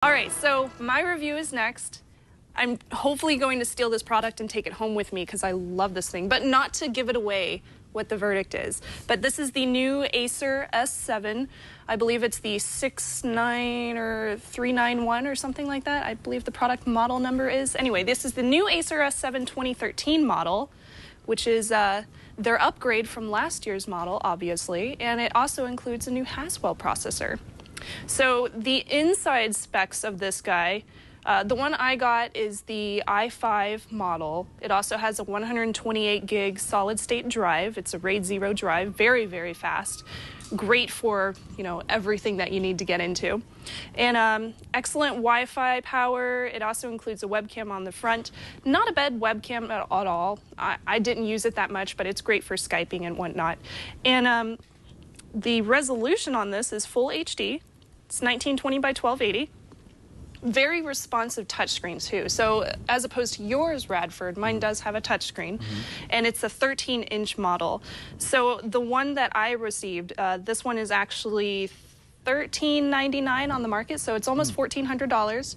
All right, so my review is next. I'm hopefully going to steal this product and take it home with me because I love this thing, but not to give it away what the verdict is. But this is the new Acer S7. I believe it's the 69 or 391 or something like that. I believe the product model number is. Anyway, this is the new Acer S7 2013 model, which is their upgrade from last year's model, obviously, and it also includes a new Haswell processor. So the inside specs of this guy, the one I got is the i5 model. It also has a 128 gig solid state drive. It's a RAID 0 drive, very, very fast. Great for, you know, everything that you need to get into. And excellent Wi-Fi power. It also includes a webcam on the front. Not a bad webcam at all. I didn't use it that much, but it's great for Skyping and whatnot. And the resolution on this is full HD. It's 1920 by 1280. Very responsive touchscreen too. So as opposed to yours, Radford, mine does have a touchscreen, and it's a 13-inch model. So the one that I received, this one is actually $13.99 on the market, so it's almost $1,400.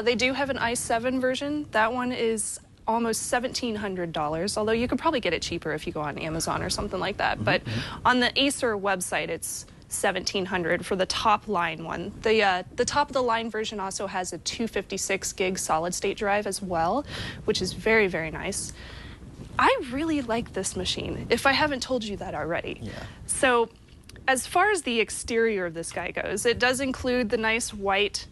They do have an i7 version. That one is almost $1,700, although you could probably get it cheaper if you go on Amazon or something like that. But on the Acer website, it's $1,700 for the top line one. The top of the line version also has a 256 gig solid state drive as well, which is very, very nice. I really like this machine, if I haven't told you that already. Yeah. So as far as the exterior of this guy goes, it does include the nice white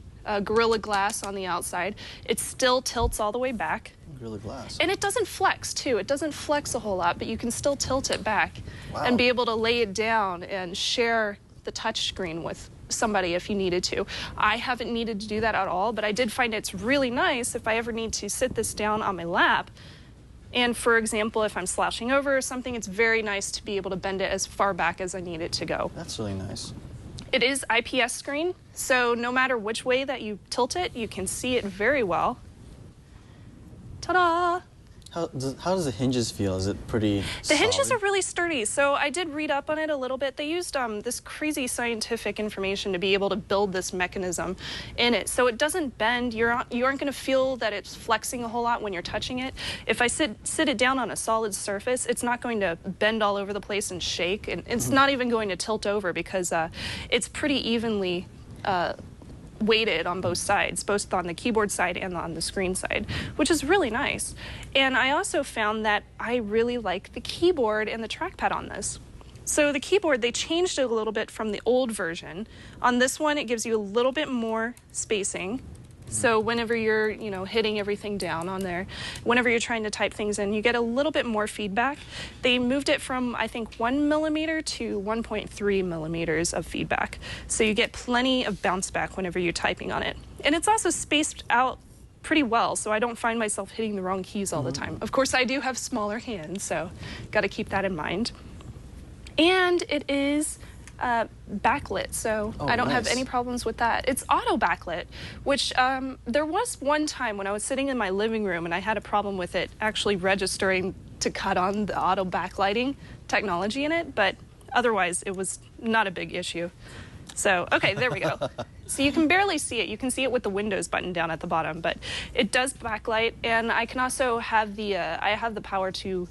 Gorilla Glass on the outside. It still tilts all the way back. Gorilla Glass. And it doesn't flex, too. It doesn't flex a whole lot, but you can still tilt it back and be able to lay it down and share the touch screen with somebody if you needed to. I haven't needed to do that at all, but I did find it's really nice if I ever need to sit this down on my lap. And for example, if I'm slouching over or something, it's very nice to be able to bend it as far back as I need it to go. That's really nice. It is IPS screen, so no matter which way that you tilt it, you can see it very well. Ta-da! How does the hinges feel? Is it pretty The hinges solid? are really sturdy, so I did read up on it a little bit. They used this crazy scientific information to be able to build this mechanism in it, so it doesn't bend. You aren't going to feel that it's flexing a whole lot when you're touching it. If I sit it down on a solid surface, it's not going to bend all over the place and shake, and it's not even going to tilt over because it's pretty evenly weighted on both sides, both on the keyboard side and on the screen side, which is really nice. And I also found that I really like the keyboard and the trackpad on this. So the keyboard, they changed it a little bit from the old version. On this one, it gives you a little bit more spacing. So whenever you're, you know, hitting everything down on there, whenever you're trying to type things in, you get a little bit more feedback. They moved it from, I think, 1 millimeter to 1.3 millimeters of feedback. So you get plenty of bounce back whenever you're typing on it. And it's also spaced out pretty well, so I don't find myself hitting the wrong keys all the time. Of course, I do have smaller hands, so got to keep that in mind. And it is backlit, so I don't have any problems with that. It's auto backlit, which there was one time when I was sitting in my living room and I had a problem with it actually registering to cut on the auto backlighting technology in it, but otherwise it was not a big issue. So, okay, there we go. So you can barely see it. You can see it with the Windows button down at the bottom, but it does backlight, and I can also have the I have the power to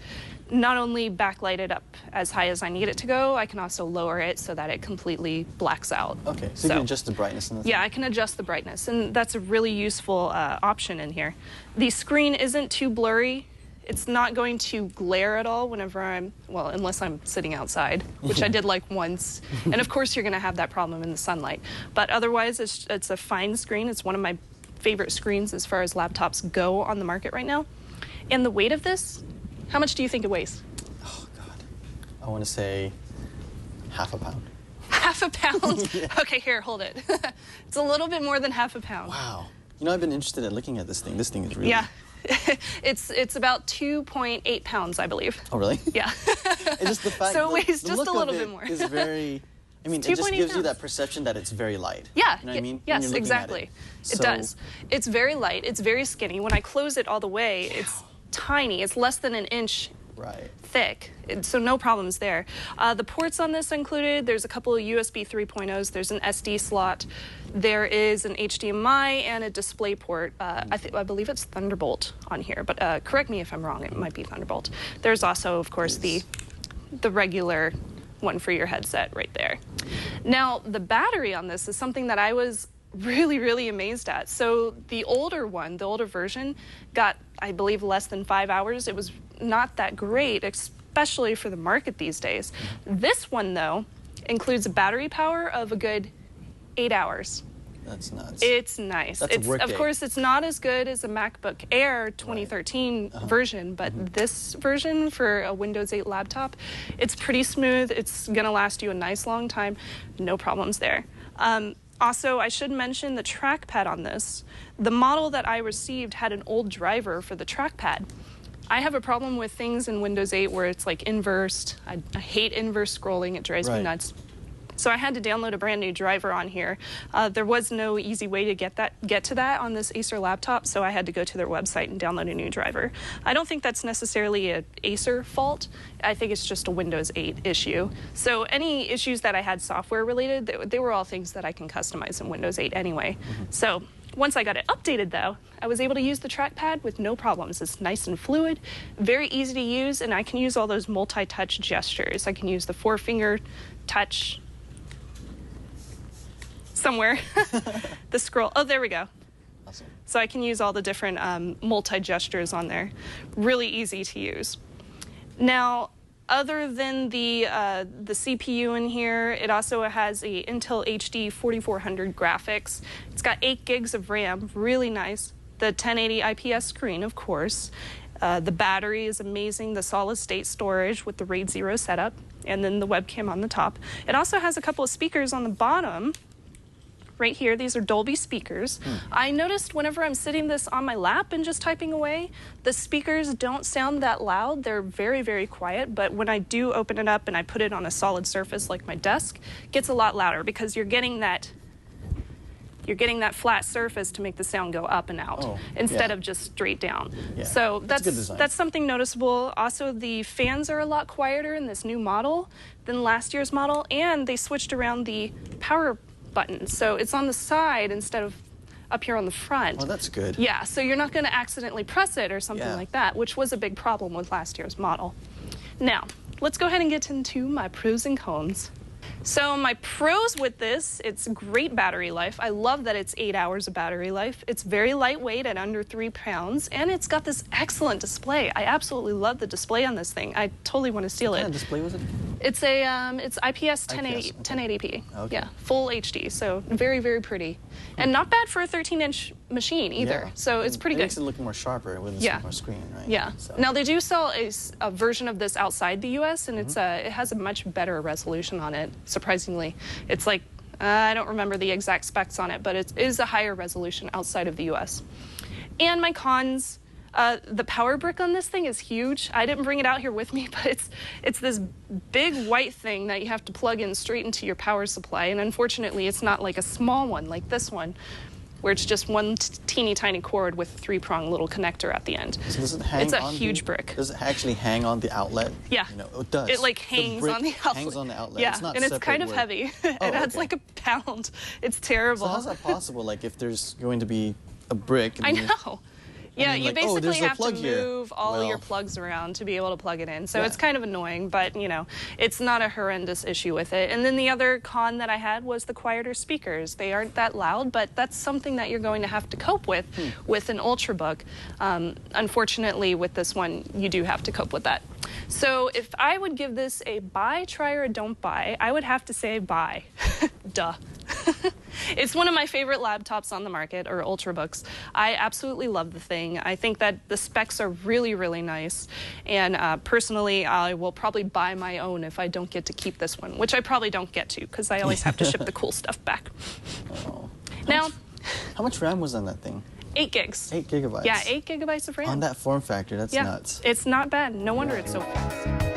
not only backlight it up as high as I need it to go, I can also lower it so that it completely blacks out. Okay, so you can adjust the brightness in the thing? Yeah, I can adjust the brightness, and that's a really useful option in here. The screen isn't too blurry. It's not going to glare at all whenever I'm, well, unless I'm sitting outside, which I did like once. And of course you're going to have that problem in the sunlight. But otherwise, it's a fine screen. It's one of my favorite screens as far as laptops go on the market right now. And the weight of this, how much do you think it weighs? Oh, God. I want to say half a pound. Half a pound? Yeah. Okay, here, hold it. It's a little bit more than half a pound. Wow. You know, I've been interested in looking at this thing. This thing is really... Yeah. It's about 2.8 pounds, I believe. Oh, really? Yeah. It's just the fact so it weighs the just look a little of bit it more. is very... I mean, it just gives you that perception that it's very light. Yeah. You know what I mean? Yes, exactly. It does. It's very light. It's very skinny. When I close it all the way, it's tiny. It's less than an inch thick, so no problems there. The ports on this included, there's a couple of USB 3.0s, there's an SD slot, there is an HDMI and a display port. I believe it's Thunderbolt on here, but correct me if I'm wrong, it might be Thunderbolt. There's also, of course, the regular one for your headset right there. Now, the battery on this is something that I was really amazed at. So the older one, the older version, got, I believe, less than 5 hours. It was not that great, especially for the market these days. This one, though, includes a battery power of a good 8 hours. That's nuts. It's nice. That's a work of day. course, it's not as good as a MacBook Air 2013 version, but this version for a Windows 8 laptop, it's pretty smooth. It's going to last you a nice long time. No problems there. Also, I should mention the trackpad on this. The model that I received had an old driver for the trackpad. I have a problem with things in Windows 8 where it's like inversed. I hate inverse scrolling. It drives me nuts. So I had to download a brand new driver on here. There was no easy way to get to that on this Acer laptop, so I had to go to their website and download a new driver. I don't think that's necessarily an Acer fault. I think it's just a Windows 8 issue. So any issues that I had software related, they were all things that I can customize in Windows 8 anyway. So once I got it updated, though, I was able to use the trackpad with no problems. It's nice and fluid, very easy to use, and I can use all those multi-touch gestures. I can use the 4-finger touch somewhere. The scroll. Oh, there we go. Awesome. So I can use all the different multi-gestures on there. Really easy to use. Now, other than the CPU in here, it also has a Intel HD 4400 graphics. It's got 8 gigs of RAM, really nice. The 1080 IPS screen, of course. The battery is amazing, the solid-state storage with the RAID 0 setup, and then the webcam on the top. It also has a couple of speakers on the bottom. Right here, these are Dolby speakers. I noticed whenever I'm sitting this on my lap and just typing away, the speakers don't sound that loud. They're very quiet, but when I do open it up and I put it on a solid surface like my desk, it gets a lot louder because you're getting that flat surface to make the sound go up and out instead of just straight down. So that's something noticeable. Also, the fans are a lot quieter in this new model than last year's model, and they switched around the power button. So it's on the side instead of up here on the front. Oh, that's good. Yeah, so you're not going to accidentally press it or something like that, which was a big problem with last year's model. Now, let's go ahead and get into my pros and cons. So my pros with this, it's great battery life. I love that it's 8 hours of battery life. It's very lightweight at under 3 pounds, and it's got this excellent display. I absolutely love the display on this thing. I totally want to steal it. What kind of display was it? It's a it's IPS 1080p. Okay. Yeah, full HD. So very pretty, and not bad for a 13-inch machine either. Yeah. So it's pretty good. It makes it look more sharper with a smaller screen, right? Yeah. So. Now they do sell a version of this outside the U.S. and it has a much better resolution on it. Surprisingly, it's like I don't remember the exact specs on it, but it is a higher resolution outside of the U.S. And my cons. The power brick on this thing is huge. I didn't bring it out here with me, but it's this big white thing that you have to plug in straight into your power supply. And unfortunately, it's not like a small one like this one, where it's just one teeny tiny cord with a 3-prong little connector at the end. So does it hang it's a on huge brick. Does it actually hang on the outlet? Yeah. You know, it does. It like hangs on the outlet. Hangs on the outlet. Yeah, it's not and it's kind of heavy. It adds like a pound. It's terrible. So how's that possible? Like if there's going to be a brick. I know. Yeah, you basically have to move all your well, plugs around to be able to plug it in. So it's kind of annoying, but you know, it's not a horrendous issue with it. And then the other con that I had was the quieter speakers. They aren't that loud, but that's something that you're going to have to cope with an Ultrabook. Unfortunately, with this one, you do have to cope with that. So if I would give this a buy, try, or don't buy, I would have to say buy. Duh. It's one of my favorite laptops on the market, or Ultrabooks. I absolutely love the thing. I think that the specs are really nice. And personally, I will probably buy my own if I don't get to keep this one, which I probably don't get to because I always have to ship the cool stuff back. Oh. How much RAM was on that thing? 8 gigs. 8 gigabytes? Yeah, 8 gigabytes of RAM. On that form factor, that's nuts. It's not bad. No wonder it's so fast.